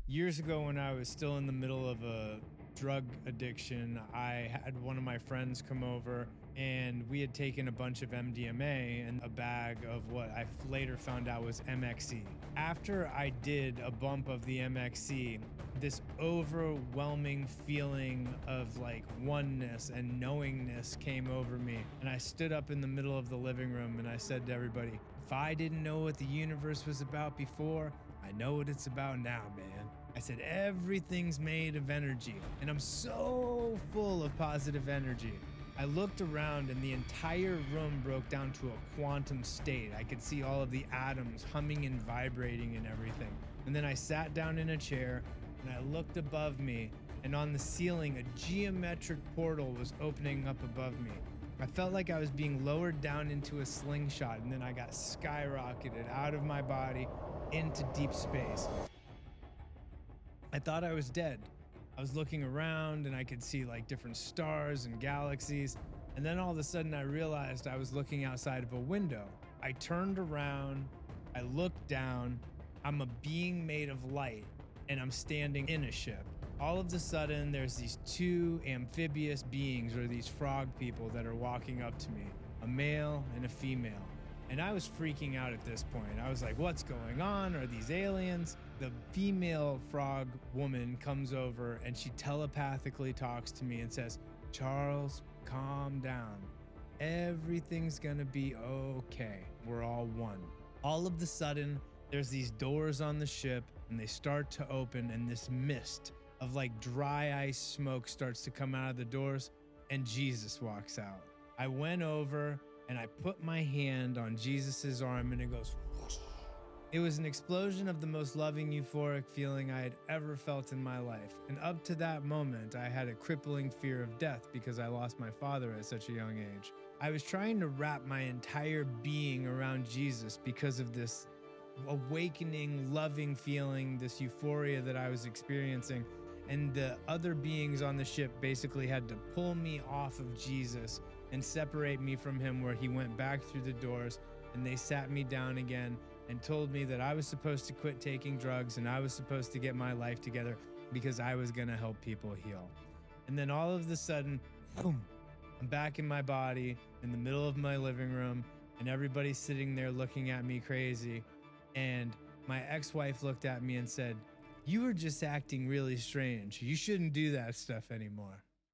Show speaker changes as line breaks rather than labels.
Years ago, when I was still in the middle of a drug addiction, I had one of my friends come over and we had taken a bunch of MDMA and a bag of what later found out was MXE. After I did a bump of the MXE, this overwhelming feeling of like oneness and knowingness came over me. And I stood up in the middle of the living room and I said to everybody, if I didn't know what the universe was about before, I know what it's about now, man. I said, everything's made of energy, and I'm so full of positive energy. I looked around and the entire room broke down to a quantum state. I could see all of the atoms humming and vibrating and everything. And then I sat down in a chair and I looked above me, and on the ceiling, a geometric portal was opening up above me. I felt like I was being lowered down into a slingshot, and then I got skyrocketed out of my body into deep space. I thought I was dead. I was looking around and I could see like different stars and galaxies. And then all of a sudden I realized I was looking outside of a window. I turned around, I looked down, I'm a being made of light, and I'm standing in a ship. All of a sudden there's these two amphibious beings, or these frog people, that are walking up to me, a male and a female. And I was freaking out at this point. I was like, what's going on? Are these aliens? The female frog woman comes over and she telepathically talks to me and says, Charles, calm down. Everything's gonna be okay. We're all one. All of a sudden, there's these doors on the ship and they start to open, and this mist of like dry ice smoke starts to come out of the doors, and Jesus walks out. I went over and I put my hand on Jesus's arm and it goes whoosh. It was an explosion of the most loving, euphoric feeling I had ever felt in my life. And up to that moment, I had a crippling fear of death because I lost my father at such a young age. I was trying to wrap my entire being around Jesus because of this awakening, loving feeling, this euphoria that I was experiencing. And the other beings on the ship basically had to pull me off of Jesus and separate me from him, where he went back through the doors, and they sat me down again and told me that I was supposed to quit taking drugs and I was supposed to get my life together because I was going to help people heal. And then all of a sudden, boom, I'm back in my body in the middle of my living room, and everybody's sitting there looking at me crazy. And my ex-wife looked at me and said, you were just acting really strange. You shouldn't do that stuff anymore.